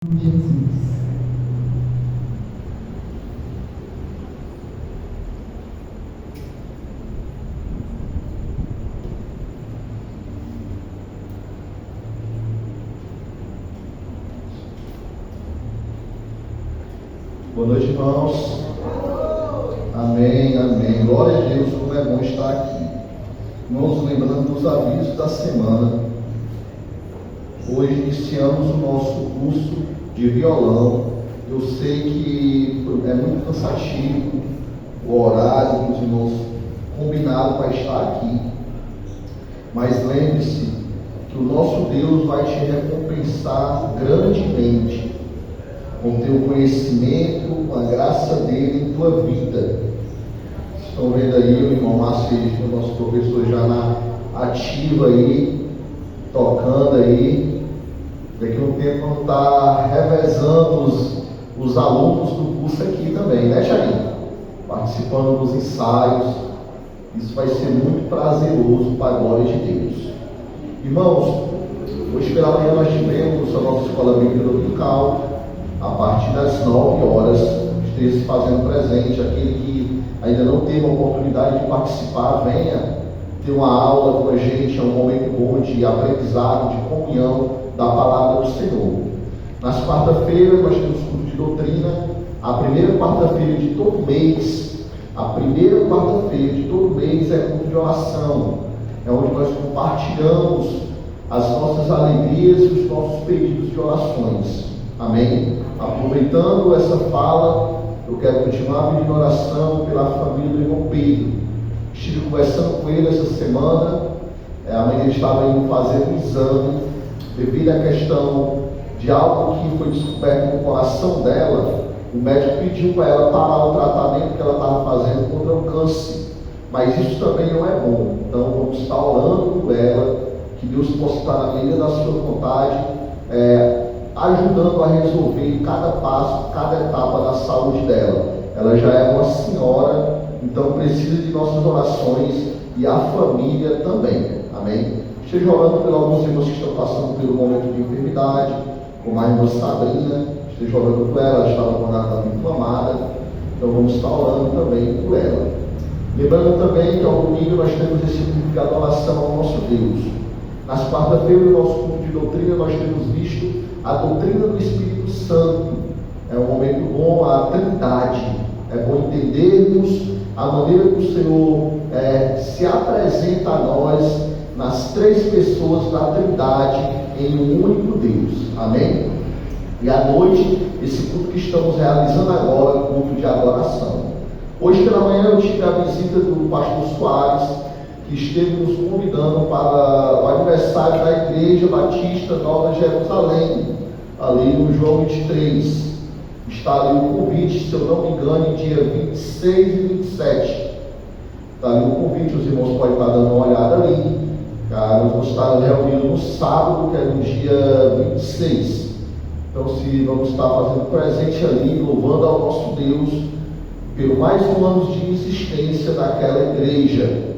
Jesus. Boa noite, irmãos. Amém, amém. Glória a Deus, como é bom estar aqui. Irmãos, lembrando dos avisos da semana. Hoje iniciamos o nosso curso de violão. Eu sei que é muito cansativo o horário que os irmãos combinaram para estar aqui. Mas lembre-se que o nosso Deus vai te recompensar grandemente com o teu conhecimento, com a graça dele em tua vida. Estão vendo aí o irmão Márcio, o nosso professor já na ativa aí, tocando aí. Daqui a um tempo vamos estar revezando os alunos do curso aqui também, né, Thiaguinho? Participando dos ensaios. Isso vai ser muito prazeroso para a glória de Deus. Irmãos, hoje pela manhã nós tivemos a nossa escola bíblica dominical. A partir das 9 horas, esteja se fazendo presente. Aquele que ainda não teve a oportunidade de participar, venha ter uma aula com a gente. É um momento bom de aprendizado, de comunhão da palavra do Senhor. Nas quarta-feiras nós temos culto de doutrina. A primeira quarta-feira de todo mês, é culto de oração. É onde nós compartilhamos as nossas alegrias e os nossos pedidos de orações. Amém? Aproveitando essa fala, eu quero continuar pedindo oração pela família do irmão Pedro. Estive conversando com ele essa semana. Amanhã ele estava indo fazer um exame devido à questão de algo que foi descoberto no coração dela. O médico pediu para ela parar o tratamento que ela estava fazendo contra o câncer. Mas isso também não é bom. Então vamos estar orando por ela, que Deus possa estar na medida da sua vontade, ajudando a resolver cada passo, cada etapa da saúde dela. Ela já é uma senhora, então precisa de nossas orações, e a família também. Amém? Esteja orando por alguns irmãos que estão passando pelo momento de enfermidade, como a irmã Sabrina. Esteja orando por ela estava com a garganta inflamada, então vamos estar orando também por ela. Lembrando também que ao domingo nós temos esse culto de adoração ao nosso Deus. Nas quarta-feiras, no nosso culto de doutrina, nós temos visto a doutrina do Espírito Santo. É um momento bom, a Trindade. É bom entendermos a maneira que o Senhor se apresenta a nós nas três pessoas da Trindade em um único Deus. Amém? E à noite, esse culto que estamos realizando agora, o culto de adoração. Hoje pela manhã eu tive a visita do pastor Soares, que esteve nos convidando para o aniversário da Igreja Batista Nova Jerusalém, ali no João 23. Está ali o convite, se eu não me engano, dia 26 e 27. Está ali o convite, os irmãos podem estar dando uma olhada ali. Nós vamos estar reunidos no sábado, que é no dia 26. Então, se vamos estar fazendo presente ali, louvando ao nosso Deus, pelo mais um ano de existência daquela igreja.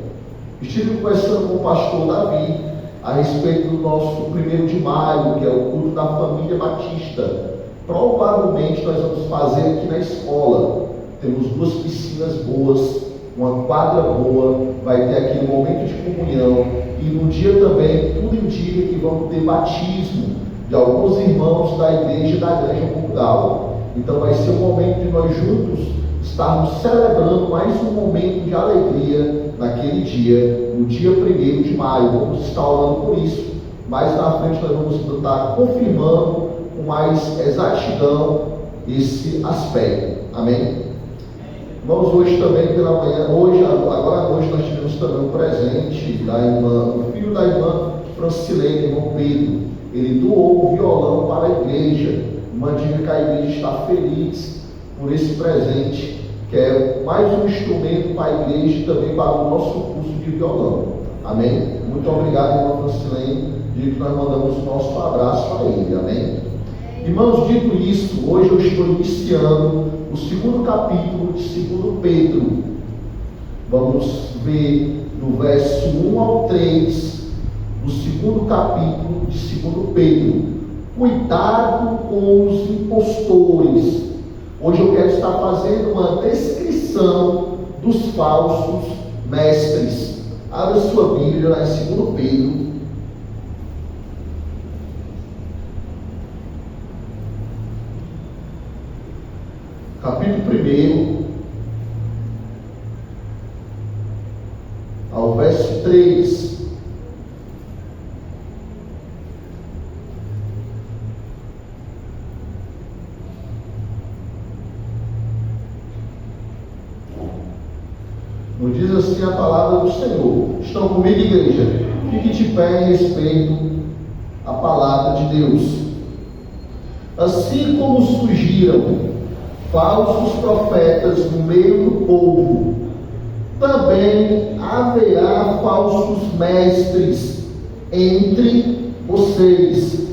Estive conversando com o pastor Davi a respeito do nosso 1º de maio, que é o culto da família Batista. Provavelmente nós vamos fazer aqui na escola. Temos 2 piscinas boas, uma quadra boa, vai ter aqui um momento de comunhão. E no dia também, tudo indica que vamos ter batismo de alguns irmãos da igreja da Granja Portugal. Então vai ser um momento de nós juntos estarmos celebrando mais um momento de alegria naquele dia, no dia 1º de maio. Vamos estar orando por isso. Mais na frente nós vamos estar confirmando com mais exatidão esse aspecto. Amém? Irmãos, hoje também pela manhã, agora à noite nós tivemos também um presente da irmã, o filho da irmã Francilene, irmão Pedro. Ele doou o violão para a igreja. Diga que a igreja está feliz por esse presente, que é mais um instrumento para a igreja e também para o nosso curso de violão. Amém? Muito obrigado, irmão Francilene. Digo que nós mandamos o nosso abraço a ele. Amém? Irmãos, dito isso, hoje eu estou iniciando o 2º capítulo de 2 Pedro. Vamos ver do verso 1 ao 3, do 2º capítulo de 2 Pedro. cuidado com os impostores. Hoje eu quero estar fazendo uma descrição dos falsos mestres. Abra sua Bíblia lá em 2 Pedro. Capítulo 1, ao verso 3. Nos diz assim a palavra do Senhor. Estão comigo, igreja? Fique de pé em respeito à palavra de Deus. Assim como surgiram falsos profetas no meio do povo, também haverá falsos mestres entre vocês.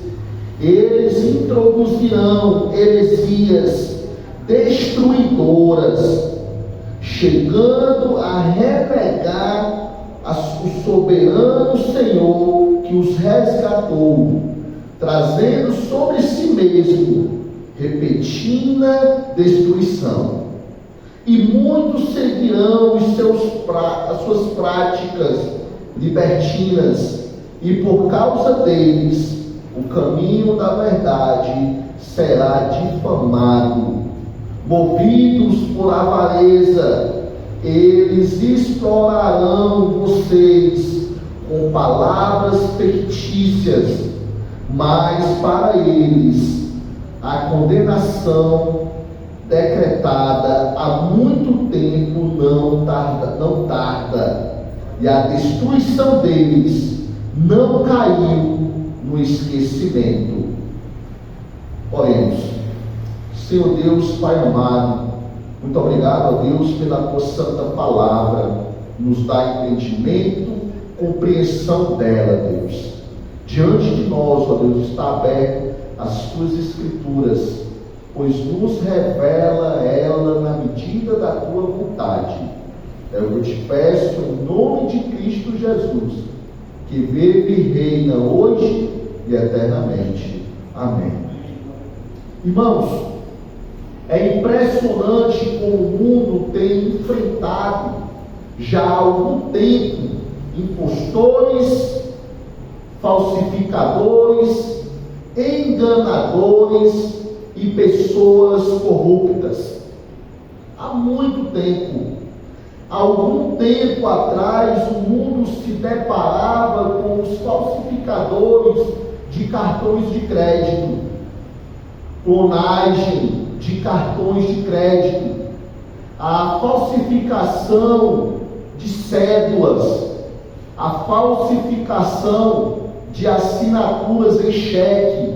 Eles introduzirão heresias destruidoras, chegando a renegar o soberano Senhor que os resgatou, trazendo sobre si mesmo repentina destruição. E muitos seguirão as suas práticas libertinas, e por causa deles o caminho da verdade será difamado. Movidos por avareza, eles explorarão vocês com palavras fictícias, mas para eles a condenação decretada há muito tempo não tarda, e a destruição deles não caiu no esquecimento. Oremos. Senhor Deus, Pai amado, muito obrigado a Deus pela tua santa palavra. Nos dá entendimento, compreensão dela, Deus. Diante de nós, ó Deus, está aberto as tuas escrituras, pois nos revela ela na medida da tua vontade. É o que eu te peço em nome de Cristo Jesus, que vive e reina hoje e eternamente. Amém. Irmãos, é impressionante como o mundo tem enfrentado já há algum tempo impostores, falsificadores, enganadores e pessoas corruptas. Há muito tempo. Há algum tempo atrás, o mundo se deparava com os falsificadores de cartões de crédito, clonagem de cartões de crédito, a falsificação de cédulas, a falsificação de assinaturas em cheque.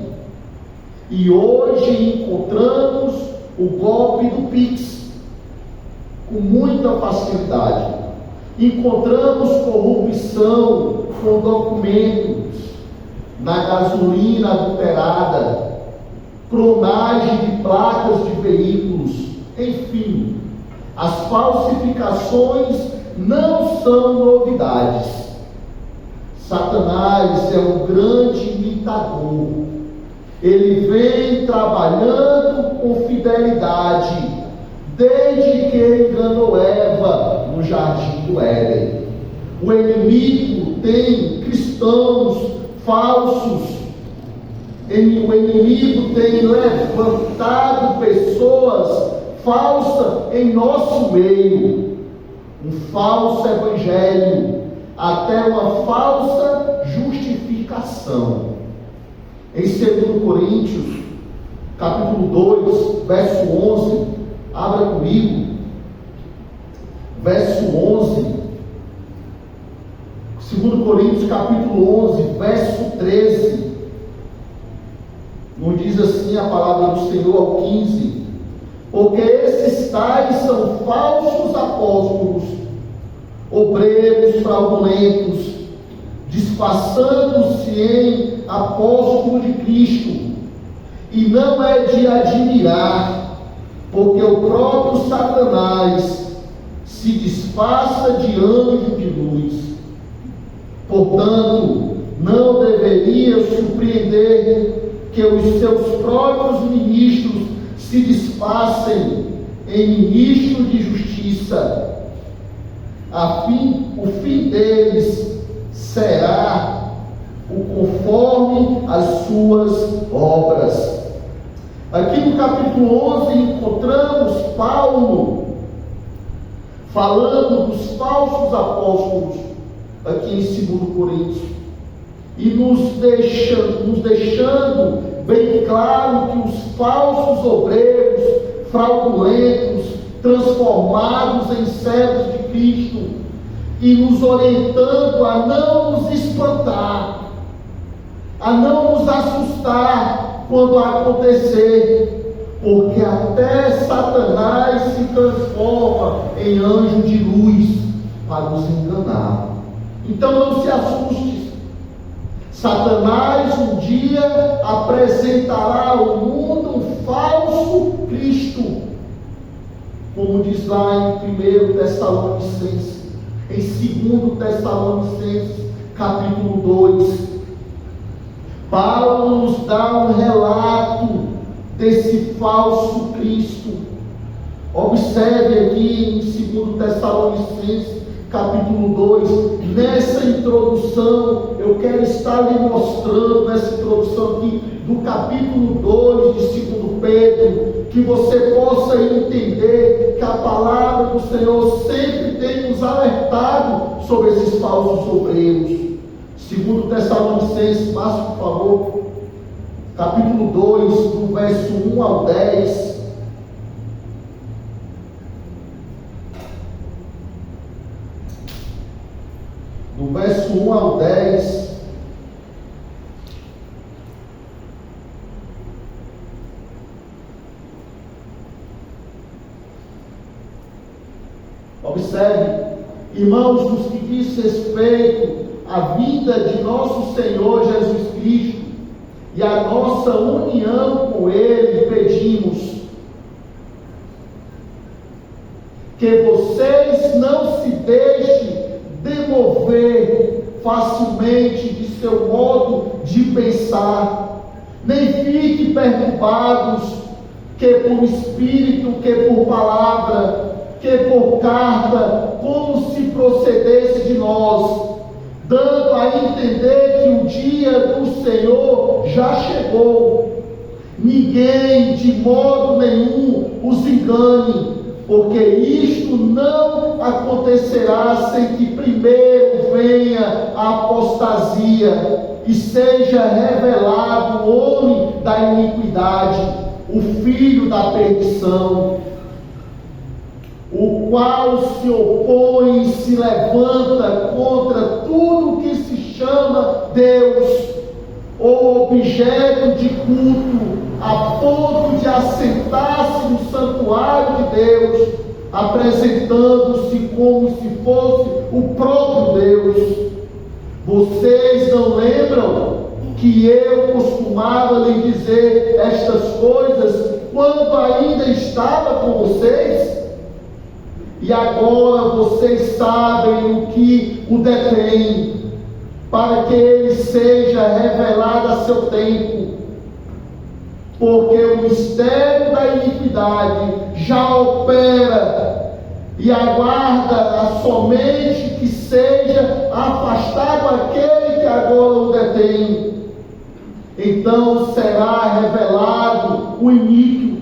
E hoje encontramos o golpe do Pix com muita facilidade. Encontramos corrupção com documentos na gasolina adulterada, clonagem de placas de veículos, enfim, as falsificações não são novidades. Satanás é um grande imitador. Ele vem trabalhando com fidelidade desde que enganou Eva no jardim do Éden. O inimigo tem cristãos falsos. O inimigo tem levantado pessoas falsas em nosso meio. Um falso evangelho, até uma falsa justificação. Em 2 Coríntios, capítulo 2, verso 11, abra comigo, verso 11, 2 Coríntios, capítulo 11, verso 13, nos diz assim a palavra do Senhor ao 15: porque esses tais são falsos apóstolos, obreiros fraudulentos, disfarçando-se em apóstolo de Cristo. E não é de admirar, porque o próprio Satanás se disfarça de anjo de luz. Portanto, não deveria surpreender que os seus próprios ministros se disfarcem em ministros de justiça. O fim deles será o conforme as suas obras. Aqui no capítulo 11 encontramos Paulo falando dos falsos apóstolos, aqui em 2 Coríntios, e nos deixando bem claro que os falsos obreiros fraudulentos, transformados em servos de Cristo, e nos orientando a não nos espantar, a não nos assustar quando acontecer, porque até Satanás se transforma em anjo de luz para nos enganar. Então não se assuste. Satanás um dia apresentará ao mundo um falso Cristo, como diz lá em 1 Tessalonicenses, em 2 Tessalonicenses, capítulo 2. Paulo nos dá um relato desse falso Cristo. Observe aqui em 2 Tessalonicenses, capítulo 2, nessa introdução, eu quero estar lhe mostrando, nessa introdução aqui, do capítulo 2 de 2 Pedro, que você possa entender que a palavra do Senhor sempre tem nos alertado sobre esses falsos obreiros. 2 Tessalonicenses, passe por favor, capítulo 2, do verso 1 ao 10. Do verso 1 ao 10, observe, irmãos, nos que diz respeito à vinda de nosso Senhor Jesus Cristo e a nossa união com Ele, pedimos que vocês não se deixem demover facilmente de seu modo de pensar, nem fiquem perturbados, que por espírito, que por palavra, que por carta, como se procedesse de nós, dando a entender que o dia do Senhor já chegou. Ninguém de modo nenhum os engane, porque isto não acontecerá sem que primeiro venha a apostasia e seja revelado o homem da iniquidade, o filho da perdição, o qual se opõe e se levanta contra tudo que se chama Deus ou objeto de culto, a ponto de assentar-se no santuário de Deus, apresentando-se como se fosse o próprio Deus. Vocês não lembram que eu costumava lhe dizer estas coisas quando ainda estava com vocês? E agora vocês sabem o que o detém, para que ele seja revelado a seu tempo. Porque o mistério da iniquidade já opera e aguarda somente que seja afastado aquele que agora o detém. Então será revelado o iníquo,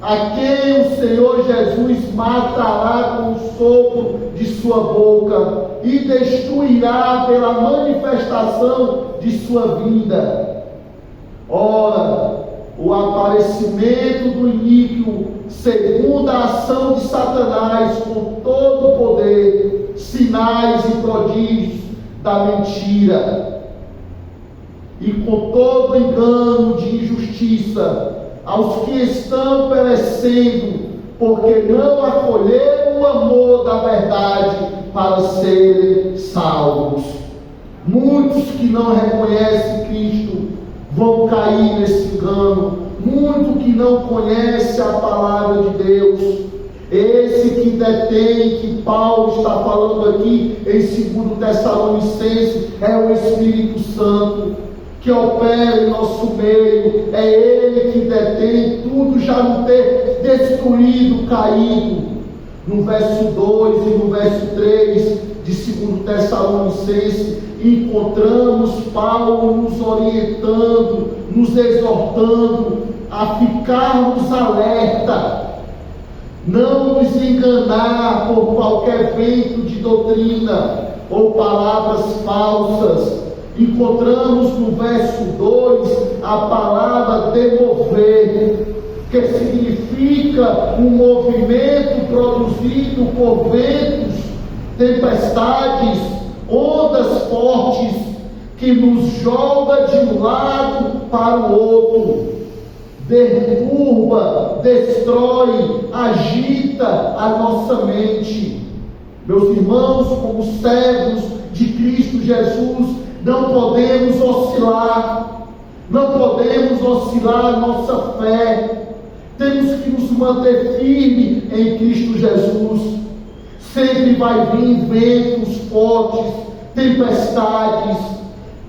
a quem o Senhor Jesus matará com o sopro de sua boca e destruirá pela manifestação de sua vinda. Ora, o aparecimento do iníquo, segundo a ação de Satanás, com todo o poder, sinais e prodígios da mentira, e com todo o engano de injustiça, aos que estão perecendo, porque não acolheram o amor da verdade para serem salvos. Muitos que não reconhecem Cristo vão cair nesse engano, muito que não conhece a palavra de Deus. Esse que detém, que Paulo está falando aqui em 2 Tessalonicenses, é o Espírito Santo, que opera em nosso meio, é Ele que detém tudo, já não ter destruído, caído. No verso 2 e no verso 3 de 2 Tessalonicenses, encontramos Paulo nos orientando, nos exortando a ficarmos alerta, não nos enganar por qualquer vento de doutrina ou palavras falsas. Encontramos no verso 2 a palavra demover, que significa um movimento produzido por ventos, tempestades, ondas fortes, que nos joga de um lado para o outro, derruba, destrói, agita a nossa mente. Meus irmãos, como servos de Cristo Jesus, não podemos oscilar a nossa fé. Temos que nos manter firmes em Cristo Jesus. Sempre vai vir ventos fortes, tempestades,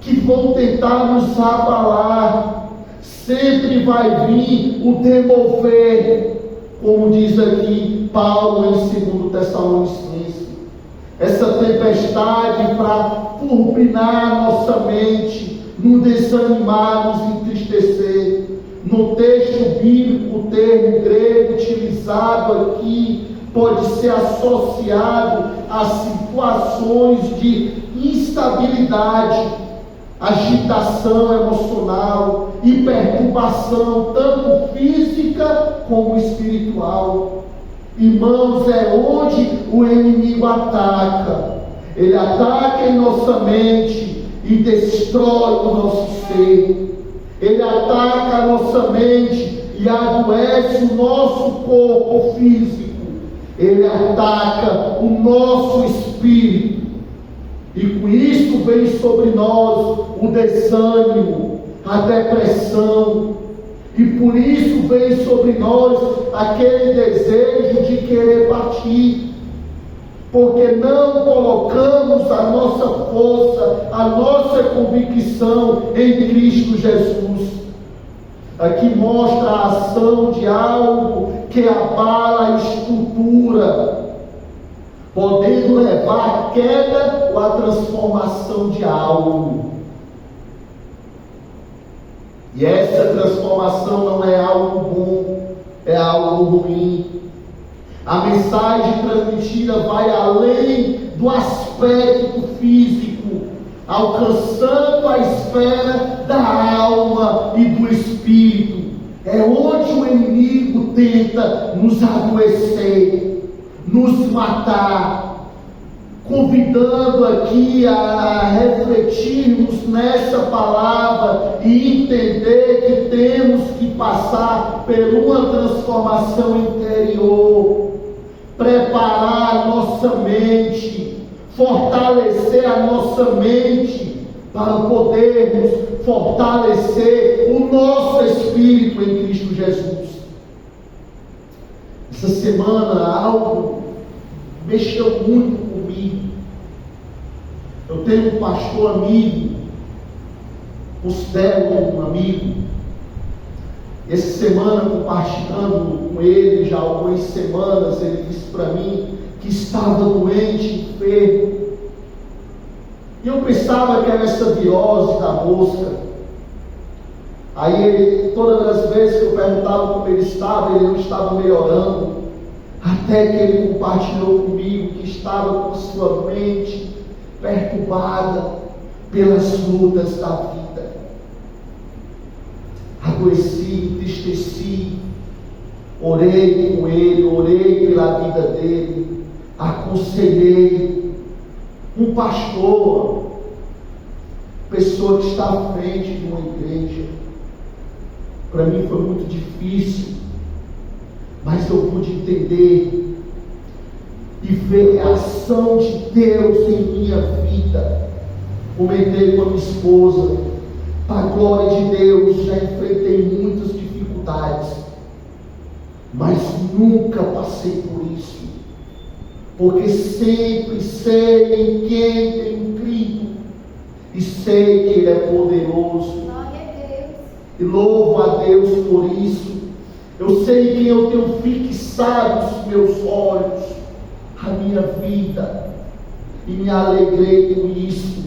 que vão tentar nos abalar. Sempre vai vir o demover, como diz aqui Paulo em 2 Tessalonicenses. Essa tempestade para turbinar nossa mente, nos desanimar, nos entristecer. No texto bíblico, o termo grego utilizado aqui pode ser associado a situações de instabilidade, agitação emocional e perturbação, tanto física como espiritual. Irmãos, é onde o inimigo ataca. Ele ataca em nossa mente e destrói o nosso ser. Ele ataca a nossa mente e adoece o nosso corpo físico. Ele ataca o nosso espírito. E com isso vem sobre nós o desânimo, a depressão. E por isso vem sobre nós aquele desejo de querer partir. Porque não colocamos a nossa força, a nossa convicção em Cristo Jesus. Aqui mostra a ação de algo que abala a estrutura, podendo levar à queda ou à transformação de algo. E essa transformação não é algo bom, é algo ruim. A mensagem transmitida vai além do aspecto físico, alcançando a esfera da alma e do espírito. É onde o inimigo tenta nos adoecer, nos matar, convidando aqui a refletirmos nessa palavra e entender que temos que passar por uma transformação interior, preparar a nossa mente, fortalecer a nossa mente, para podermos fortalecer o nosso espírito em Cristo Jesus. Essa semana algo mexeu muito comigo. Eu tenho um pastor amigo, considero um amigo. Essa semana, compartilhando com ele, já há algumas semanas, ele disse para mim que estava doente, enfermo. E eu pensava que era essa virose da mosca. Aí ele, todas as vezes que eu perguntava como ele não estava melhorando. Até que ele compartilhou comigo que estava com sua mente perturbada pelas lutas da vida. Adoeci, entristeci, orei com ele, orei pela vida dele, aconselhei. Um pastor, pessoa que está à frente de uma igreja, para mim foi muito difícil, mas eu pude entender e ver a ação de Deus em minha vida. Comentei com a minha esposa, para a glória de Deus, já enfrentei muitas dificuldades, mas nunca passei por isso, porque sempre sei em quem tenho crido, e sei que Ele é poderoso. Glória a Deus. E louvo a Deus por isso. Eu sei que eu tenho fixado os meus olhos, a minha vida, e me alegrei com isso.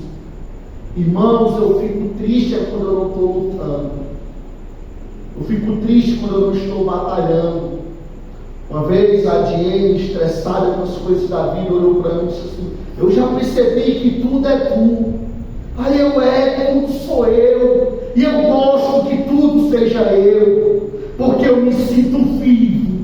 Irmãos, eu fico triste quando eu não estou lutando. Eu fico triste quando eu não estou batalhando. Uma vez a Diene, estressada com as coisas da vida, olhou para mim e disse assim: eu já percebi que tudo é tu. Aí tudo sou eu. E eu gosto que tudo seja eu, porque eu me sinto vivo.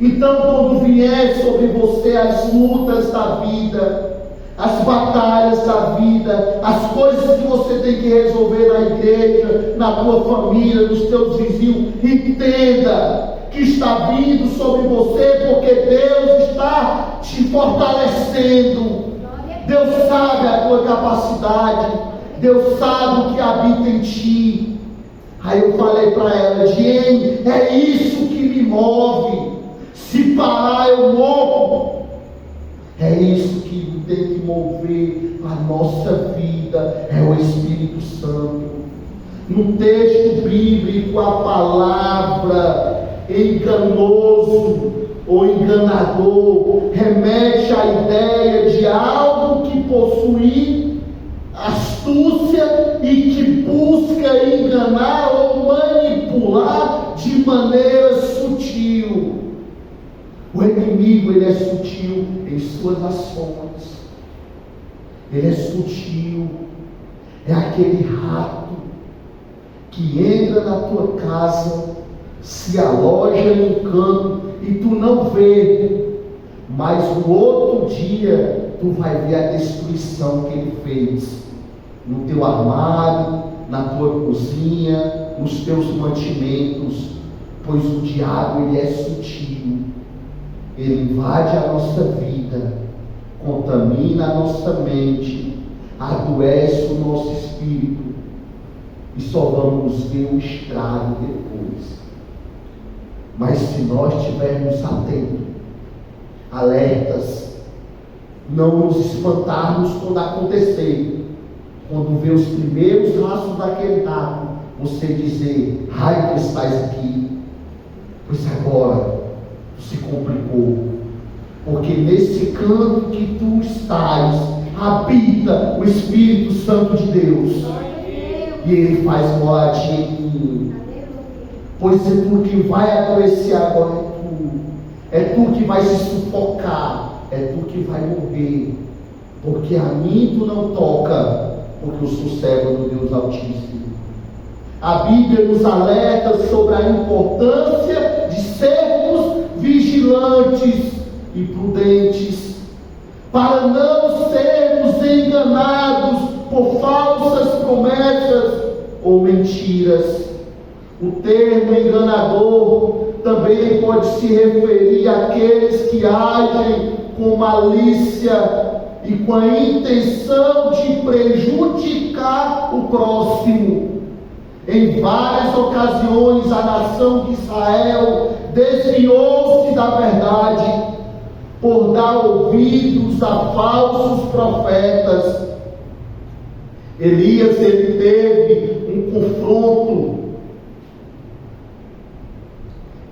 Então, quando vier sobre você as lutas da vida, as batalhas da vida, as coisas que você tem que resolver na igreja, na tua família, nos teus vizinhos, entenda que está vindo sobre você, porque Deus está te fortalecendo. Deus sabe a tua capacidade, Deus sabe o que habita em ti. Aí eu falei para ela: Diene, é isso que me move. Se parar eu morro. É isso que tem que mover a nossa vida, é o Espírito Santo. No texto bíblico, a palavra enganoso ou enganador remete à ideia de algo que possui astúcia e que busca enganar ou manipular de maneira sutil. O inimigo, ele é sutil em suas ações. Ele é sutil. É aquele rato que entra na tua casa, se aloja em um canto e tu não vê, mas no outro dia tu vai ver a destruição que ele fez no teu armário, na tua cozinha, nos teus mantimentos, pois o diabo, ele é sutil. Ele invade a nossa vida, contamina a nossa mente, adoece o nosso espírito, e só vamos ver o estrago depois. Mas se nós estivermos atentos, alertas, não nos espantarmos quando acontecer, quando ver os primeiros rastros daquele rato, você dizer: ai, tu estás aqui, pois agora se complicou, porque nesse canto que tu estás habita o Espírito Santo de Deus, e Ele faz moradia em mim. Pois é tu que vai adoecer agora, é tu que vai se sufocar, é tu que vai morrer, porque a mim tu não toca, porque eu sou servo do Deus Altíssimo. A Bíblia nos alerta sobre a importância de sermos vigilantes e prudentes, para não sermos enganados por falsas promessas ou mentiras. O termo enganador também pode se referir àqueles que agem com malícia e com a intenção de prejudicar o próximo. Em várias ocasiões, a nação de Israel desviou-se da verdade por dar ouvidos a falsos profetas. Elias, ele teve um confronto,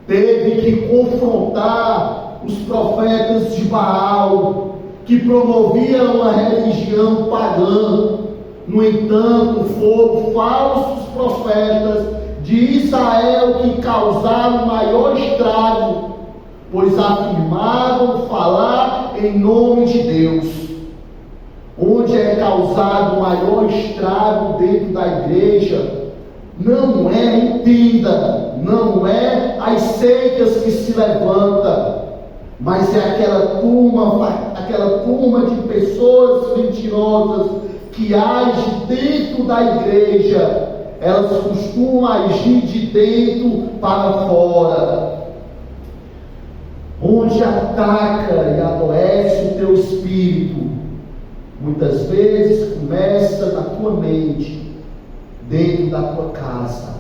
teve que confrontar os profetas de Baal, que promoviam uma religião pagã. No entanto, foram falsos profetas de Israel que causaram maior estrago, pois afirmavam falar em nome de Deus. Onde é causado maior estrago dentro da igreja, não é, entenda, não é as seitas que se levantam, mas é aquela turma de pessoas mentirosas que agem dentro da igreja. Elas costumam agir de dentro para fora, onde ataca e adoece o teu espírito. Muitas vezes começa na tua mente, dentro da tua casa,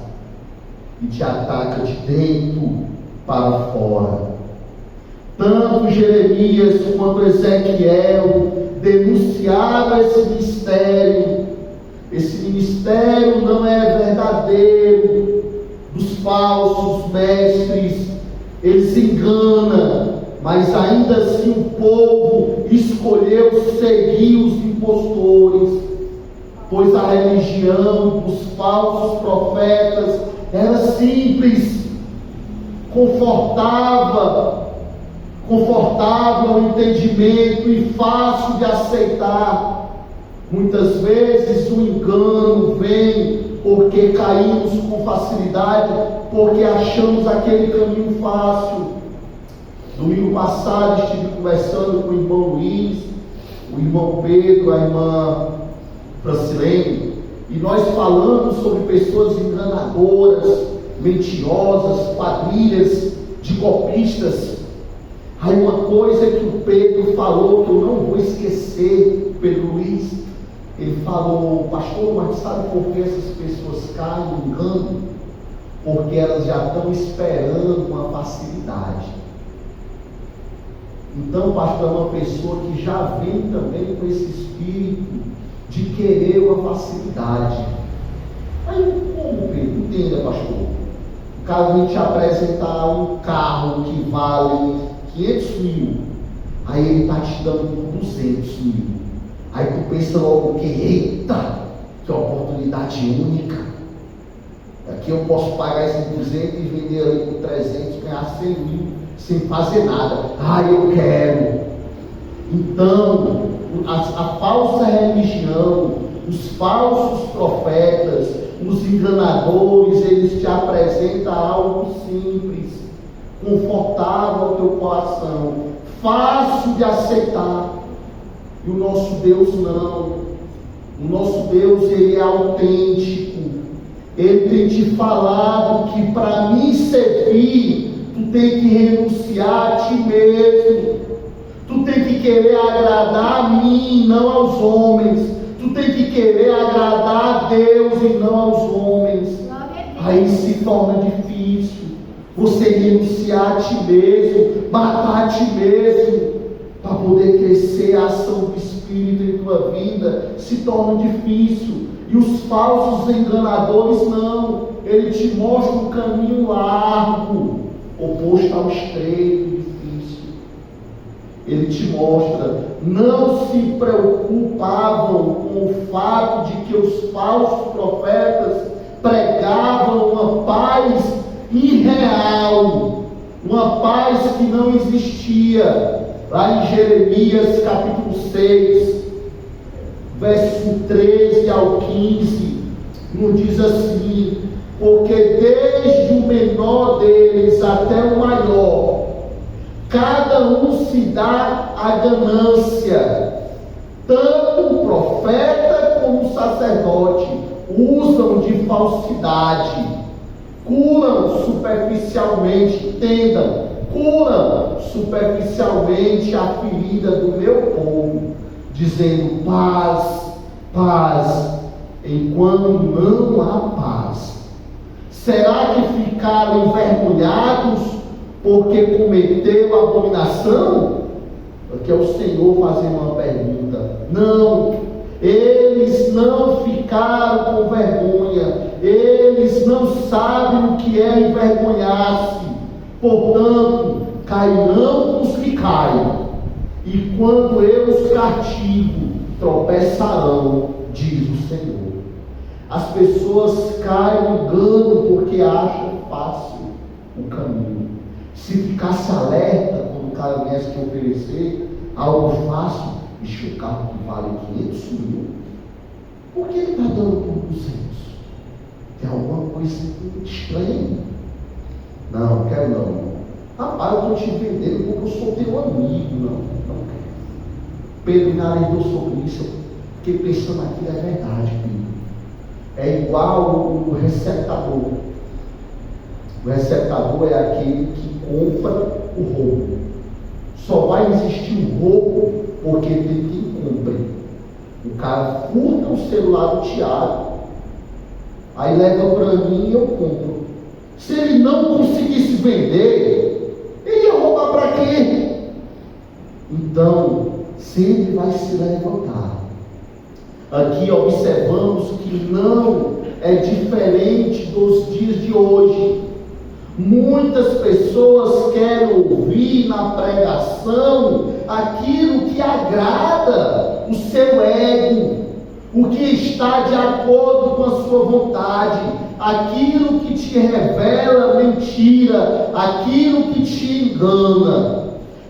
e te ataca de dentro para fora. Tanto Jeremias quanto Ezequiel denunciaram esse mistério. Esse ministério não é verdadeiro, dos falsos mestres. Eles enganam, mas ainda assim o povo escolheu seguir os impostores, pois a religião dos falsos profetas era simples, confortável ao entendimento e fácil de aceitar. Muitas vezes o engano vem porque caímos com facilidade, porque achamos aquele caminho fácil. Domingo passado estive conversando com o irmão Luiz, o irmão Pedro, a irmã Francilene, e nós falamos sobre pessoas enganadoras, mentirosas, quadrilhas de golpistas. Aí uma coisa que o Pedro falou, que eu não vou esquecer, Pedro Luiz, ele falou: pastor, mas sabe por que essas pessoas caem no engano? Porque elas já estão esperando uma facilidade. Então, pastor, é uma pessoa que já vem também com esse espírito de querer uma facilidade. Aí, como, Pedro? Entenda, pastor. O cara vem te apresentar um carro que vale 500 mil, aí ele está te dando por 200 mil. Aí tu pensa logo que, eita, que oportunidade única. Aqui eu posso pagar esse 200 e vender ali por 300, ganhar 100 mil, sem fazer nada. Eu quero. Então, a falsa religião, os falsos profetas, os enganadores, eles te apresentam algo simples, confortável ao teu coração, fácil de aceitar. E o nosso Deus não. O nosso Deus, ele é autêntico. Ele tem te falado que para me servir, tu tem que renunciar a ti mesmo. Tu tem que querer agradar a mim, não aos homens. Tu tem que querer agradar a Deus e não aos homens. Aí se torna difícil você renunciar a ti mesmo, matar a ti mesmo, para poder crescer a ação do Espírito em tua vida. Se torna difícil. E os falsos enganadores não. Ele te mostra um caminho largo, oposto ao estreito e difícil. Ele te mostra. Não se preocupavam com o fato de que os falsos profetas pregavam uma paz irreal, uma paz que não existia. Lá em Jeremias capítulo 6, verso 13 ao 15, nos diz assim: porque desde o menor deles até o maior, cada um se dá a ganância, tanto o profeta como o sacerdote usam de falsidade, curam superficialmente, entendam, curam superficialmente a ferida do meu povo, dizendo paz, paz, enquanto não há paz. Será que ficaram envergonhados porque cometeu abominação? Porque é o Senhor fazendo uma pergunta. Não, eles não ficaram com vergonha, eles não sabem o que é envergonhar-se. Portanto, cairão os que caem, e quando eu os castigo, tropeçarão, diz o Senhor. As pessoas caem no engano porque acham fácil o caminho. Se ficasse alerta quando o cara viesse te oferecer algo fácil, bicho, o carro que vale 500 mil, por que ele está dando por 200? Tem alguma coisa estranha. Não, quero não. Rapaz, eu estou te vendendo porque eu sou teu amigo. Não quero. Pedro me alertou sobre isso. Fiquei pensando aquilo é verdade, Pedro. É igual o receptador. O receptador é aquele que compra o roubo. Só vai existir um roubo porque tem quem compre. O cara furta o celular do Tiago, aí leva para mim e eu compro. Se ele não conseguisse vender, ele ia roubar para quê? então sempre vai se levantar. Aqui observamos que não é diferente dos dias de hoje. Muitas pessoas querem ouvir na pregação aquilo que agrada o seu ego, o que está de acordo com a sua vontade, aquilo que te revela mentira, aquilo que te engana.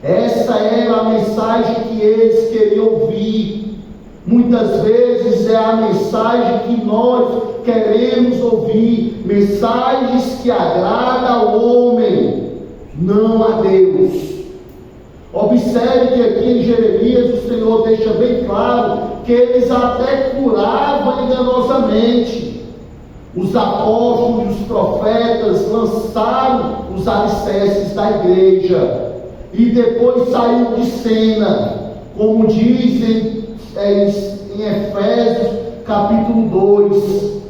Essa era a mensagem que eles queriam ouvir. Muitas vezes é a mensagem que nós queremos ouvir, mensagens que agradam ao homem, não a Deus. Observe que aqui em Jeremias o Senhor deixa bem claro que eles até curavam enganosamente. Os apóstolos e os profetas lançaram os alicerces da igreja e depois saiu de cena, como dizem em Efésios capítulo 2.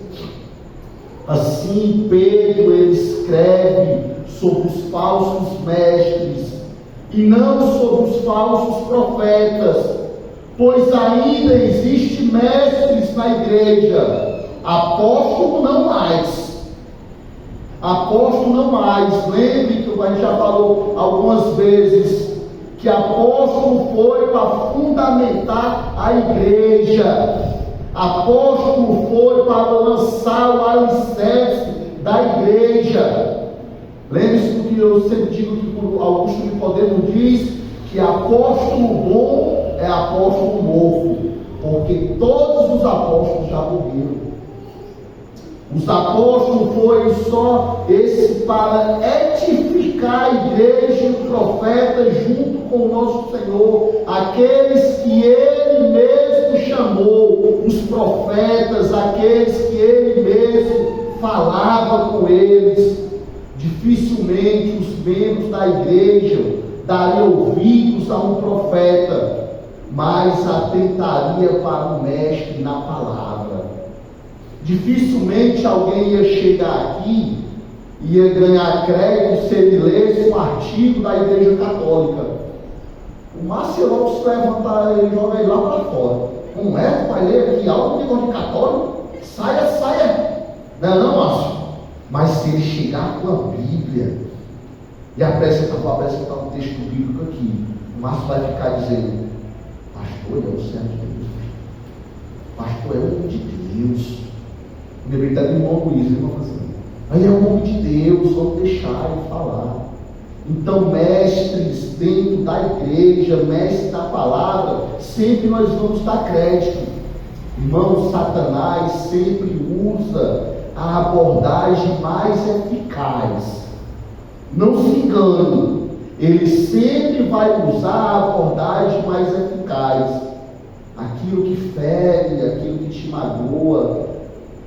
Assim Pedro ele escreve sobre os falsos mestres e não sobre os falsos profetas, pois ainda existe mestres na igreja, apóstolo não mais. Apóstolo não mais. Lembre que a gente já falou algumas vezes que apóstolo foi para fundamentar a igreja. Apóstolo foi para lançar o alicerce da igreja. Lembre-se do que eu sempre digo, que Augusto Nicodemo diz que apóstolo bom é apóstolo novo, porque todos os apóstolos já morreram. Os apóstolos foi só esse para edificar a igreja e o profeta junto com o nosso Senhor, aqueles que ele mesmo chamou, os profetas, aqueles que ele mesmo falava com eles. Dificilmente os membros da igreja dariam ouvidos a um profeta, mas atentaria para o mestre na palavra. Dificilmente alguém ia chegar aqui e ia ganhar crédito se ele lesse um artigo da Igreja Católica. O Márcio logo se levantar e joga ele lá para fora. Não é? Tu vai ler aqui algo de negócio de católico? Saia. Não, Márcio. Mas se ele chegar com a Bíblia e apresentar um texto bíblico aqui, o Márcio vai ficar dizendo: pastor, é o servo de Deus. Pastor, é o homem de Deus. Deveria estar de irmão Luiz, irmão fazendo. Aí é o homem de Deus, vamos deixar ele falar. Então, mestres dentro da igreja, mestres da palavra, sempre nós vamos dar crédito. Irmão, Satanás sempre usa a abordagem mais eficaz. Não se engane, ele sempre vai usar a abordagem mais eficaz. Aquilo que fere, aquilo que te magoa,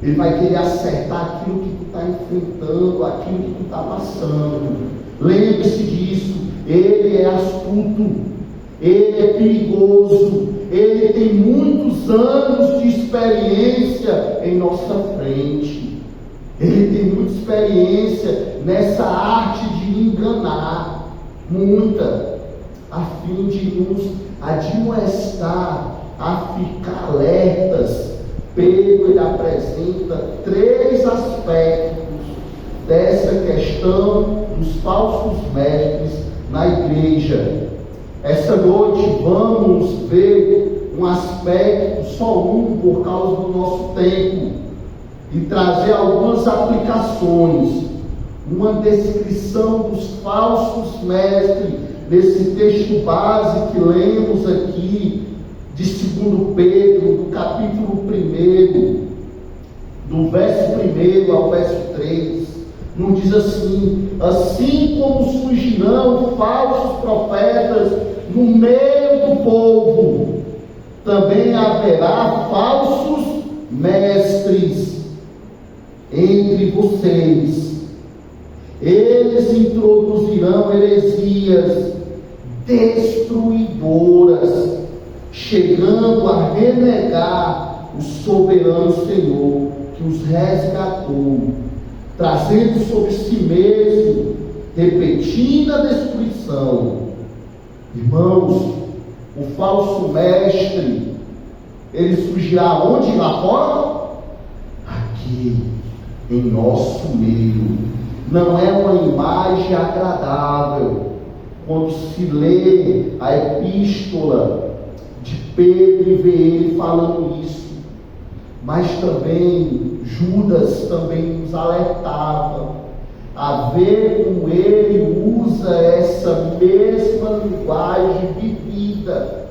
ele vai querer acertar aquilo que tu está enfrentando, aquilo que tu está passando. Lembre-se disso. Ele é astuto, ele é perigoso, ele tem muitos anos de experiência em nossa frente. Ele tem muita experiência nessa arte de enganar, muita, a fim de nos admoestar a ficar alertas. Pedro ele apresenta 3 aspectos dessa questão dos falsos mestres na igreja. Essa noite vamos ver um aspecto, só um, por causa do nosso tempo, e trazer algumas aplicações, uma descrição dos falsos mestres nesse texto base que lemos aqui de 2 Pedro, do capítulo 1, do verso 1 ao verso 3, nos diz assim: assim como surgirão falsos profetas no meio do povo, também haverá falsos mestres entre vocês. Eles introduzirão heresias destruidoras, chegando a renegar o soberano Senhor que os resgatou, trazendo sobre si mesmo repentina destruição. Irmãos, o falso mestre, ele surgirá onde? Lá fora? Aqui, em nosso meio. Não é uma imagem agradável quando se lê a epístola de Pedro e vê ele falando isso. Mas também Judas também nos alertava a ver como ele usa essa mesma linguagem vivida,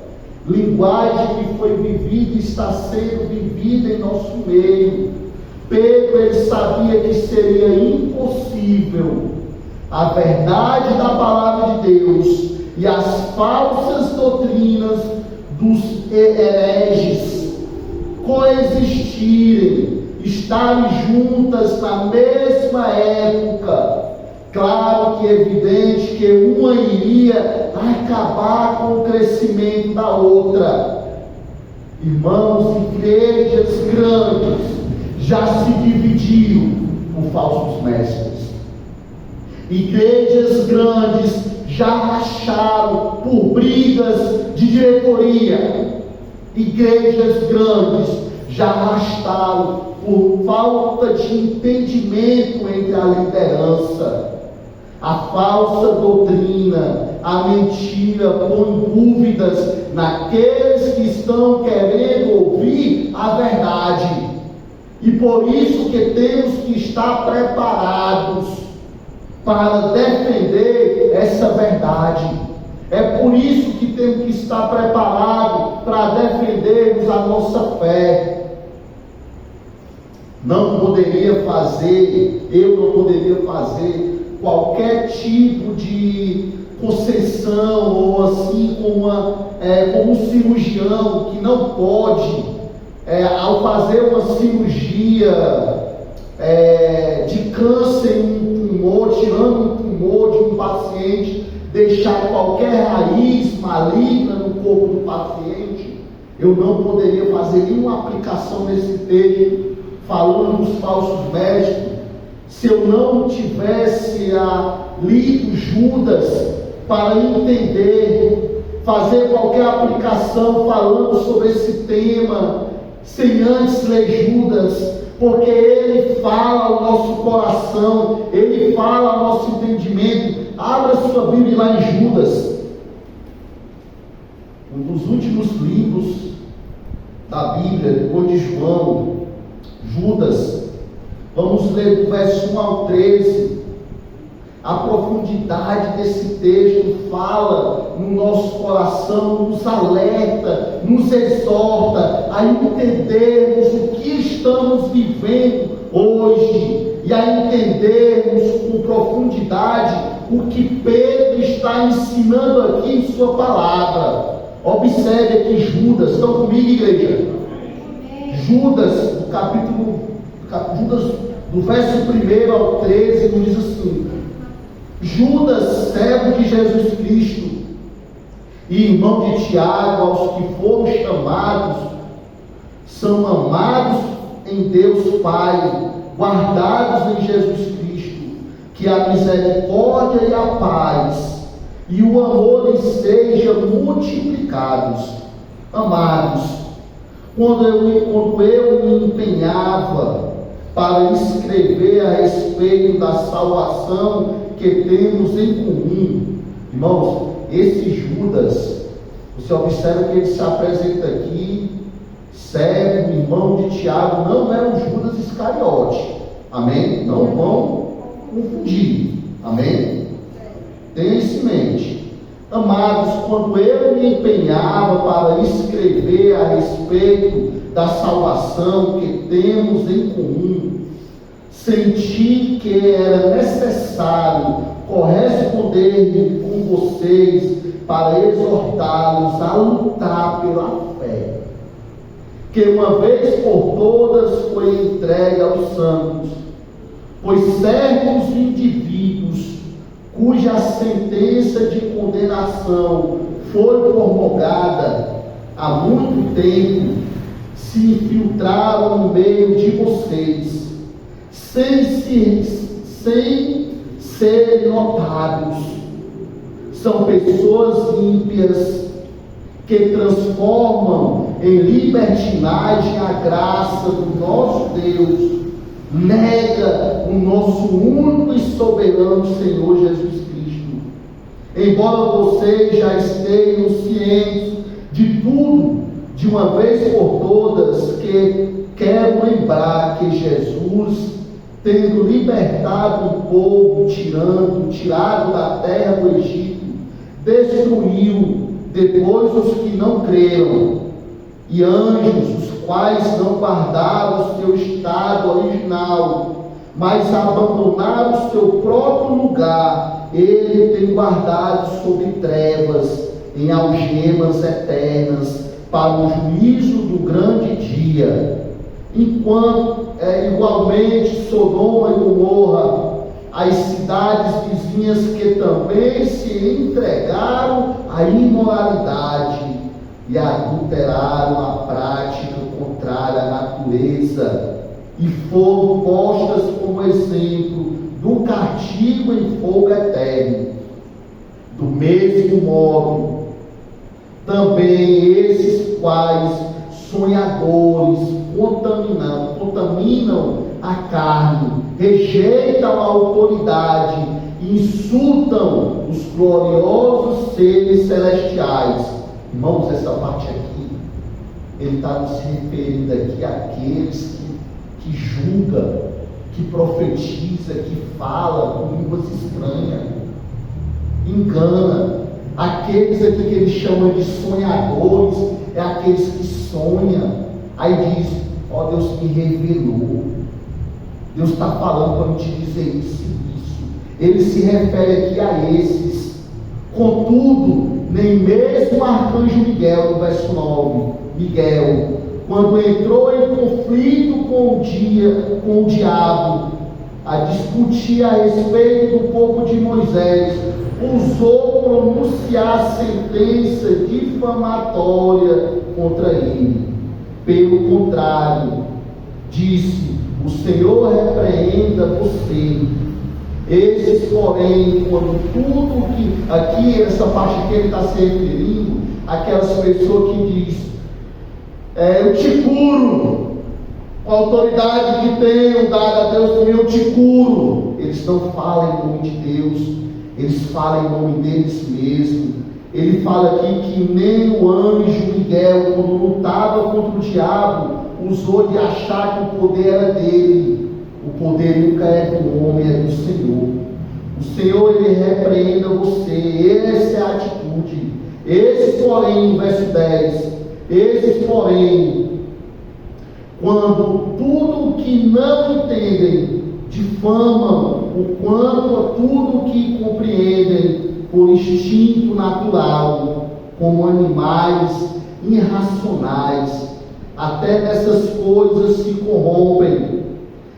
linguagem que foi vivida e está sendo vivida em nosso meio. Pedro, ele sabia que seria impossível a verdade da palavra de Deus e as falsas doutrinas dos hereges coexistirem, estarem juntas na mesma época. Claro que é evidente que uma iria acabar com o crescimento da outra. Irmãos, igrejas grandes já se dividiram por falsos mestres. Igrejas grandes já racharam por brigas de diretoria. Igrejas grandes já racharam por falta de entendimento entre a liderança. A falsa doutrina, a mentira põe dúvidas naqueles que estão querendo ouvir a verdade. E por isso que temos que estar preparados para defender essa verdade. É por isso que temos que estar preparados para defendermos a nossa fé. Eu não poderia fazer qualquer tipo de concessão, ou assim como um cirurgião que não pode, ao fazer uma cirurgia de câncer em um tumor, tirando um tumor de um paciente, deixar qualquer raiz maligna no corpo do paciente. Eu não poderia fazer nenhuma aplicação nesse texto falando dos falsos mestres se eu não tivesse lido Judas para entender, fazer qualquer aplicação falando sobre esse tema sem antes ler Judas, porque ele fala ao nosso coração, ele fala ao nosso entendimento. Abra sua Bíblia lá em Judas, um dos últimos livros da Bíblia, depois de João. Judas, vamos ler do verso 1 ao 13. A profundidade desse texto fala no nosso coração, nos alerta, nos exorta a entendermos o que estamos vivendo hoje e a entendermos com profundidade o que Pedro está ensinando aqui em sua palavra. Observe aqui Judas. Estão comigo, igreja? Judas, Judas, do verso 1 ao 13, nos diz assim: Judas, servo de Jesus Cristo e irmão de Tiago, aos que foram chamados, são amados em Deus Pai, guardados em Jesus Cristo, que a misericórdia e a paz e o amor lhes sejam multiplicados. Amados, quando eu me empenhava para escrever a respeito da salvação que temos em comum, irmãos, esse Judas, você observa que ele se apresenta aqui, servo, irmão de Tiago, não é o Judas Iscariote, amém? Não vão confundir, amém? Tenha isso em mente. Amados, quando eu me empenhava para escrever a respeito da salvação que temos em comum, senti que era necessário corresponder com vocês para exortá-los a lutar pela fé, que uma vez por todas foi entregue aos santos, pois certos indivíduos cuja sentença de condenação foi promulgada há muito tempo, se infiltraram no meio de vocês, sem serem notados. São pessoas ímpias que transformam em libertinagem a graça do nosso Deus, nega o nosso único e soberano Senhor Jesus Cristo. Embora vocês já estejam cientes de tudo, de uma vez por todas, que quero lembrar que Jesus, tendo libertado o povo, tirado da terra do Egito, destruiu depois os que não creram, e anjos, os quais não guardaram o seu estado original, mas abandonaram o seu próprio lugar, ele tem guardado sob trevas, em algemas eternas, para o juízo do grande dia. Enquanto igualmente Sodoma e Gomorra, as cidades vizinhas que também se entregaram à imoralidade e adulteraram a prática contrária à natureza, e foram postas como exemplo do castigo em fogo eterno. Do mesmo modo, também esses quais sonhadores contaminam a carne, rejeitam a autoridade e insultam os gloriosos seres celestiais. Irmãos, essa parte aqui, ele está nos referindo aqui àqueles que julga, que profetiza, que fala com línguas estranhas, engana. Aqueles aqui que ele chama de sonhadores, é aqueles que sonham. Aí diz: ó, Deus me revelou, Deus está falando para me te dizer isso e isso. Ele se refere aqui a esses. Contudo, nem mesmo o arcanjo Miguel, no verso 9, Miguel, quando entrou em conflito com o diabo, a discutir a respeito do povo de Moisés, ousou pronunciar sentença difamatória contra ele. Pelo contrário, disse: o Senhor repreenda você. Esses, porém, quando tudo que aqui, essa parte que ele está se referindo, aquelas pessoas que diz: eu te curo, com a autoridade que tenho dado a Deus, eu te curo. Eles não falam em nome de Deus, eles falam em nome deles mesmos. Ele fala aqui que nem o anjo Miguel, quando lutava contra o diabo, usou de achar que o poder era dele. O poder nunca é do homem, é do Senhor. O Senhor, ele repreenda você. Essa é a atitude. Esses, porém, no verso 10, esses, porém, quando tudo que não entendem difamam o quanto a tudo que compreendem por instinto natural, como animais irracionais, até dessas coisas se corrompem.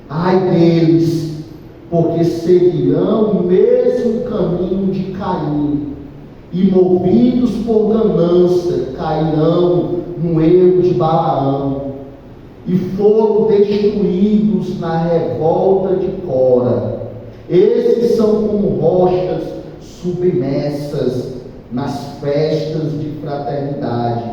Ai deles, porque seguirão o mesmo caminho de Caim, e movidos por ganância cairão no erro de Balaão, e foram destruídos na revolta de Cora. Esses são como rochas submersas nas festas de fraternidade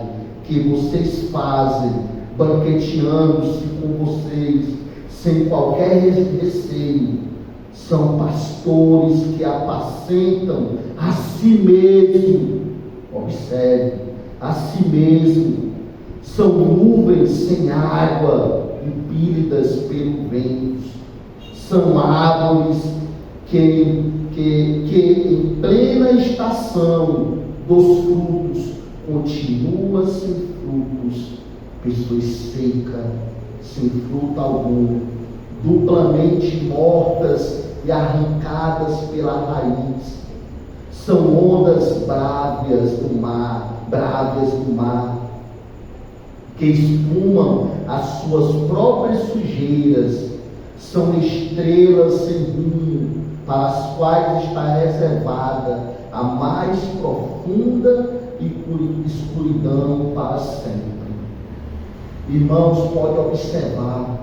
que vocês fazem, banqueteando-se com vocês sem qualquer receio. São pastores que apacentam a si mesmo. Observe, a si mesmo. São nuvens sem água, impelidas pelo vento. São árvores que em plena estação dos frutos continua sem frutos, pessoas secas, sem fruto algum, duplamente mortas e arrancadas pela raiz. São ondas brávias do mar, que espumam as suas próprias sujeiras. São estrelas sem rumo, para as quais está reservada a mais profunda escuridão para sempre. Irmãos, pode observar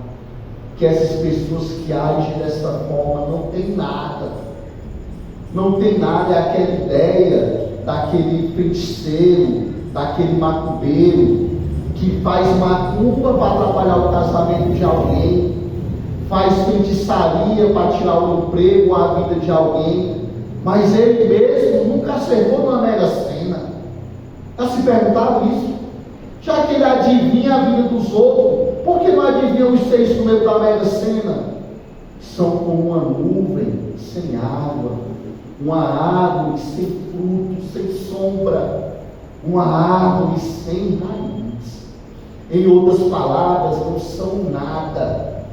que essas pessoas que agem dessa forma não tem nada, é aquela ideia daquele feiticeiro, daquele macumbeiro que faz macumba para atrapalhar o casamento de alguém, faz feitiçaria para tirar o emprego ou a vida de alguém, mas ele mesmo nunca acertou na Mega Sena. Já se perguntaram isso? Já que ele adivinha a vida dos outros, por que não adivinha os 6 números da Mega Sena? São como uma nuvem sem água, uma árvore sem fruto, sem sombra, uma árvore sem raiz. Em outras palavras, não são nada.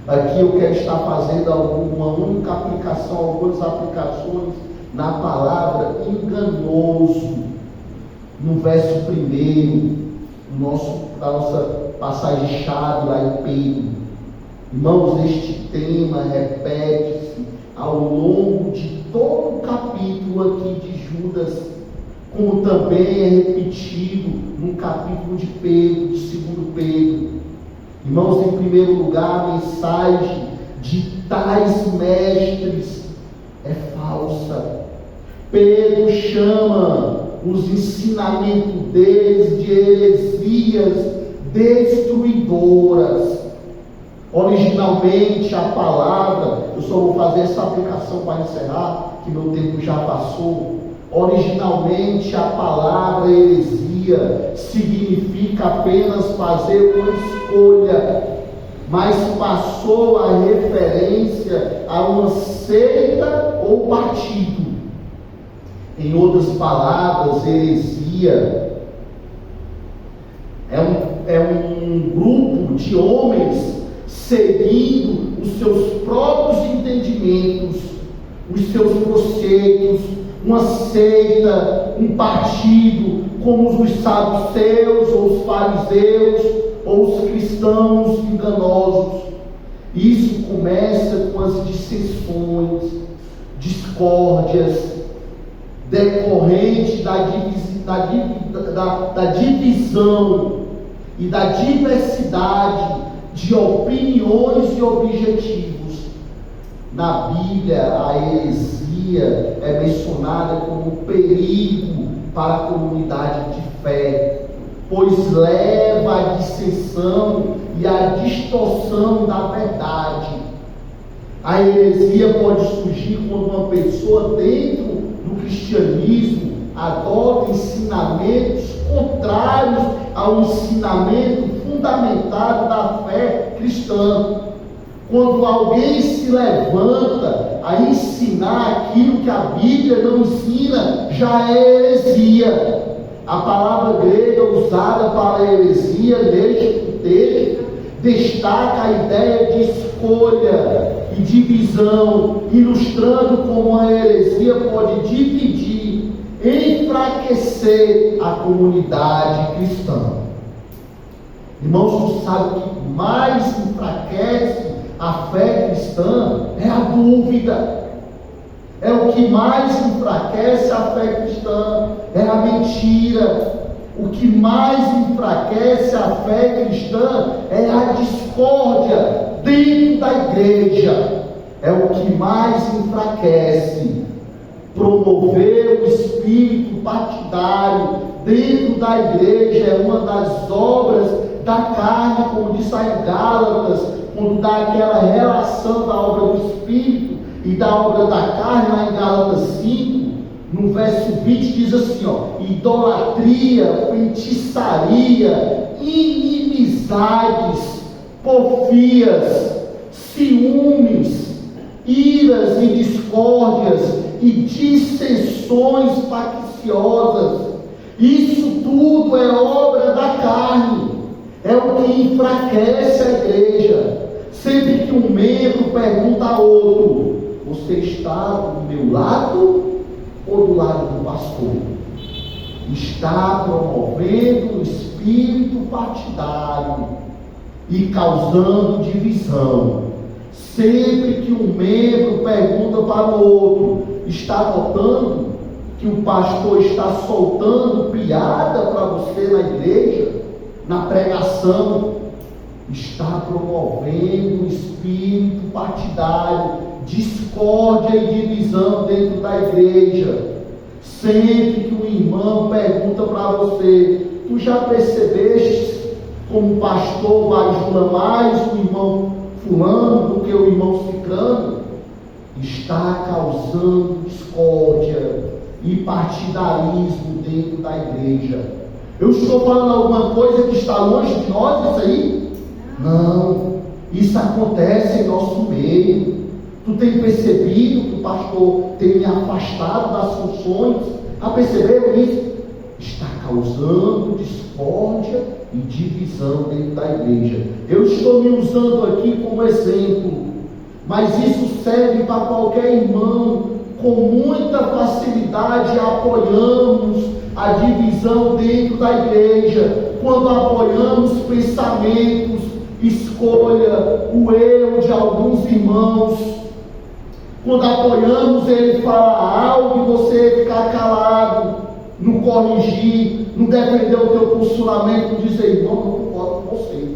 Aqui eu quero estar fazendo uma única aplicação, algumas aplicações na palavra enganoso, no verso 1, da nossa passagem-chave lá em Pedro. Irmãos, este tema repete-se ao longo de todo o capítulo aqui de Judas, como também é repetido no capítulo de Pedro, de 2 Pedro. Irmãos, em primeiro lugar, a mensagem de tais mestres é falsa. Pedro chama os ensinamentos deles de heresias destruidoras. Originalmente a palavra, eu só vou fazer essa aplicação para encerrar, que meu tempo já passou. Originalmente a palavra heresia significa apenas fazer uma escolha, mas passou a referência a uma seita ou partido. Em outras palavras, heresia é um grupo de homens seguindo os seus próprios entendimentos, os seus preceitos, uma seita, um partido, como os saduceus, ou os fariseus, ou os cristãos enganosos. Isso começa com as dissensões, discórdias, decorrente da divisão e da diversidade de opiniões e objetivos. Na Bíblia, a heresia é mencionada como perigo para a comunidade de fé, pois leva à dissensão e à distorção da verdade. A heresia pode surgir quando uma pessoa dentro do cristianismo adota ensinamentos contrários ao ensinamento fundamentado da fé cristã. Quando alguém se levanta a ensinar aquilo que a Bíblia não ensina, já é heresia. A palavra grega usada para heresia neste texto destaca a ideia de escolha e divisão, ilustrando como a heresia pode dividir, enfraquecer a comunidade cristã. Irmãos, você sabe o que mais enfraquece a fé cristã? É a dúvida. É o que mais enfraquece a fé cristã, é a mentira. O que mais enfraquece a fé cristã é a discórdia dentro da igreja. É o que mais enfraquece. Promover o espírito partidário dentro da igreja é uma das obras da carne, como diz lá em Gálatas, quando dá aquela relação da obra do espírito e da obra da carne, lá em Gálatas 5, no verso 20 diz assim, idolatria, feitiçaria, inimizades, porfias, ciúmes, iras e discórdias e dissensões facciosas. Isso tudo é obra da carne, é o que enfraquece a igreja. Sempre que um membro pergunta a outro: você está do meu lado ou do lado do pastor? Está promovendo o espírito partidário e causando divisão. Sempre que um membro pergunta para o outro: está notando que o pastor está soltando piada para você na igreja, na pregação? Está promovendo o espírito partidário, discórdia e divisão dentro da igreja. Sempre que um irmão pergunta para você: tu já percebeste como o pastor bajula mais o irmão fulano do que o irmão ciclano? Está causando discórdia e partidarismo dentro da igreja. Eu estou falando alguma coisa que está longe de nós, isso aí? Não, isso acontece em nosso meio. Tu tem percebido que o pastor tem me afastado das funções? Perceberam isso? Está causando discórdia e divisão dentro da igreja. Eu estou me usando aqui como exemplo, mas isso serve para qualquer irmão. Com muita facilidade apoiamos a divisão dentro da igreja, quando apoiamos pensamentos, escolha, o erro de alguns irmãos, quando apoiamos ele falar algo e você ficar calado, não corrigir, não defender o teu posicionamento, não dizer: irmão, eu concordo com você,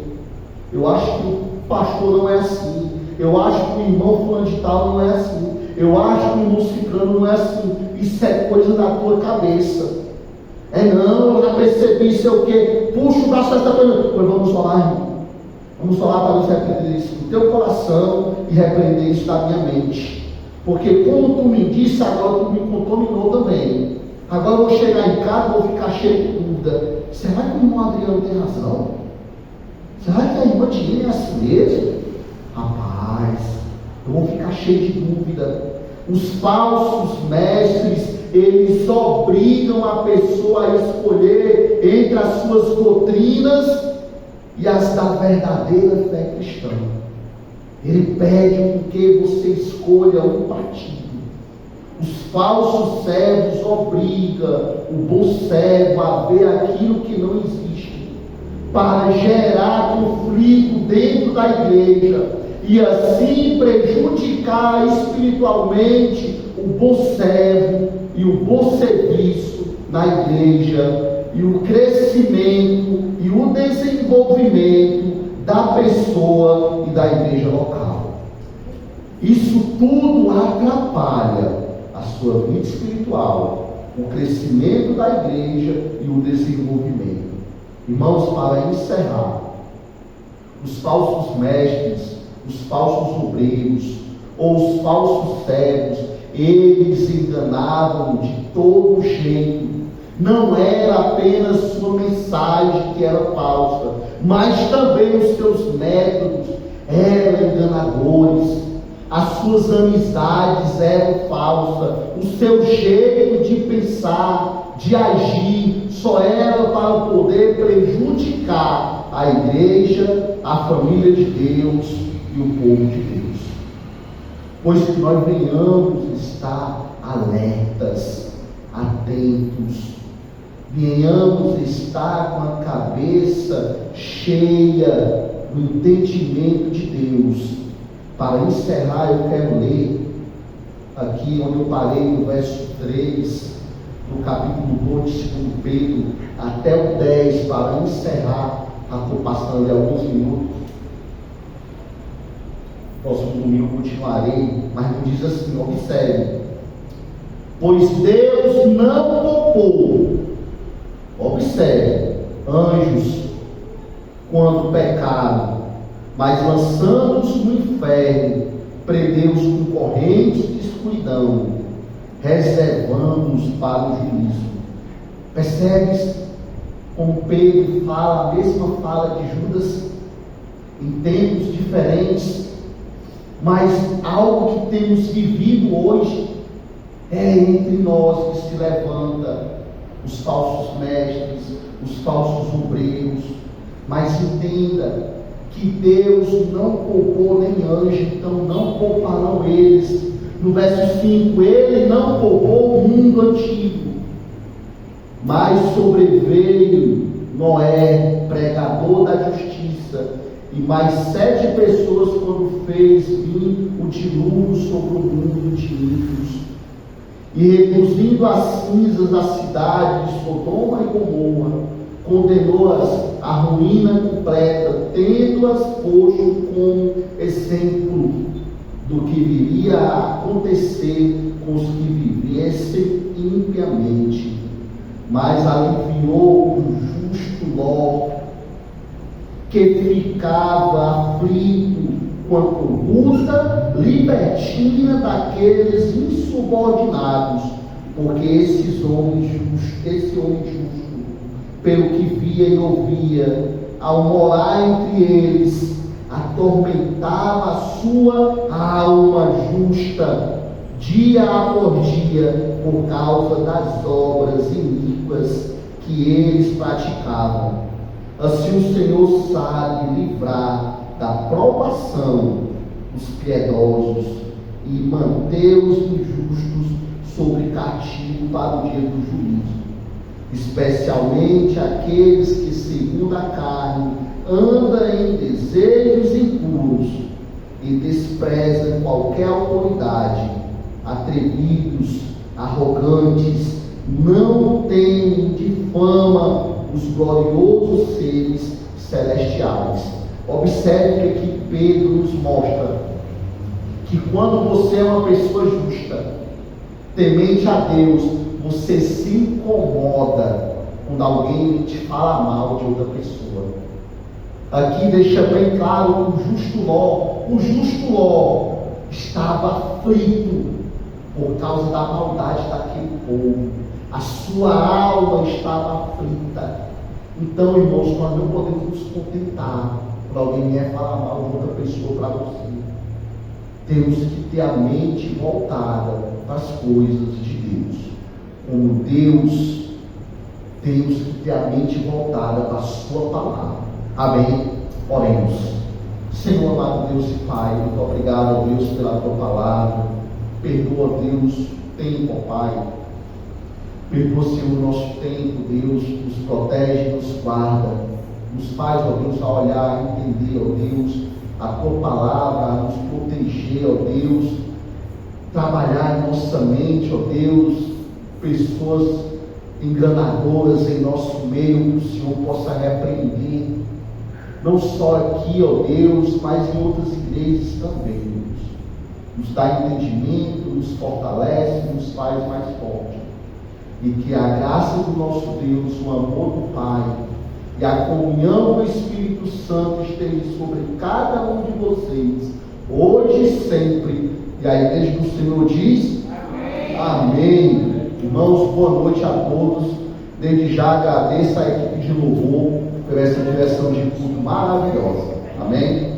eu acho que o pastor não é assim, eu acho que o irmão fulano de tal não é assim, eu acho que o irmão ciclano não é assim. Isso é coisa da tua cabeça. Não, eu já percebi, isso é o quê? Puxa o braço dessa coisa. Pois vamos falar, irmão. Vamos falar para Deus repreender isso no teu coração e repreender isso da minha mente. Porque como tu me disse, agora tu me contaminou também. Agora eu vou chegar em casa e vou ficar cheio de dúvida. Será que o irmão Adriano tem razão? Será que a irmã Tina é assim mesmo? Rapaz, eu vou ficar cheio de dúvida. Os falsos mestres, eles obrigam a pessoa a escolher entre as suas doutrinas e as da verdadeira fé cristã. Ele pede que você escolha um partido. Os falsos servos obrigam o bom servo a ver aquilo que não existe, para gerar conflito dentro da igreja e assim prejudicar espiritualmente o bom servo e o bom serviço na igreja, e o crescimento e o desenvolvimento da pessoa e da igreja local. Isso tudo atrapalha a sua vida espiritual, o crescimento da igreja e o desenvolvimento. Irmãos, para encerrar, os falsos mestres, os falsos obreiros ou os falsos servos, eles enganavam de todo jeito. Não era apenas sua mensagem que era falsa, mas também os seus métodos eram enganadores, as suas amizades eram falsas, o seu jeito de pensar, de agir, só era para poder prejudicar a igreja, a família de Deus e o povo de Deus. Pois que nós venhamos estar alertas, atentos, venhamos estar com a cabeça cheia do entendimento de Deus. Para encerrar, eu quero ler aqui onde eu parei no verso 3 do capítulo 2 de 2 Pedro até o 10, para encerrar, estou passando alguns minutos. Próximo domingo continuarei, mas me diz assim, observe: pois Deus não poupou, observe, anjos quando pecaram, mas lançando-os no inferno, prendeu-os com correntes de escuridão, reservando-os para o juízo. Percebes como Pedro fala a mesma fala de Judas, em tempos diferentes, mas algo que temos vivido hoje é entre nós que se levanta os falsos mestres, os falsos obreiros. Mas entenda que Deus não poupou nem anjo, então não pouparão eles. No verso 5, ele não poupou o mundo antigo, mas sobreveio Noé, pregador da justiça, e mais 7 pessoas quando fez vir o dilúvio sobre o mundo de ímpios, e reduzindo as cinzas a cidade de Sodoma e Gomorra, condenou-as à ruína completa, tendo-as posto como exemplo do que viria a acontecer com os que vivessem impiamente, mas aliviou o justo Ló, que ficava aflito com a conduta libertina daqueles insubordinados, porque esse homem justo, pelo que via e ouvia, ao morar entre eles, atormentava a sua alma justa, dia após dia, por causa das obras iníquas que eles praticavam. Assim o Senhor sabe livrar da provação os piedosos e manter os injustos sobre castigo para o dia do juízo, especialmente aqueles que, segundo a carne, andam em desejos impuros e desprezam qualquer autoridade, atrevidos, arrogantes, não temem de fama os gloriosos seres celestiais. Observe que aqui Pedro nos mostra que quando você é uma pessoa justa, temente a Deus, você se incomoda quando alguém te fala mal de outra pessoa. Aqui deixa bem claro que o justo Ló estava aflito por causa da maldade daquele povo. A sua alma estava aflita. Então, irmãos, nós não podemos nos contentar por alguém vier falar mal de outra pessoa para você. Temos que ter a mente voltada para as coisas de Deus. Como Deus, temos que ter a mente voltada para a sua palavra. Amém? Oremos. Senhor amado Deus e Pai, muito obrigado, Deus, pela tua palavra. Perdoa, Deus, o tempo, ó Pai. Perdoa, Senhor, o nosso tempo, Deus, nos protege, nos guarda, nos faz, ó Deus, a olhar, entender, ó Deus, a tua palavra, a nos proteger, ó Deus, trabalhar em nossa mente, ó Deus, pessoas enganadoras em nosso meio, que o Senhor possa repreender, não só aqui, ó Deus, mas em outras igrejas também, Deus. Nos dá entendimento, nos fortalece, nos faz mais forte. E que a graça do nosso Deus, o amor do Pai e a comunhão do Espírito Santo esteja sobre cada um de vocês, hoje e sempre. E a igreja do Senhor diz: Amém. Amém. Irmãos, boa noite a todos. Desde já agradeço a equipe de louvor por essa direção de culto maravilhosa. Amém.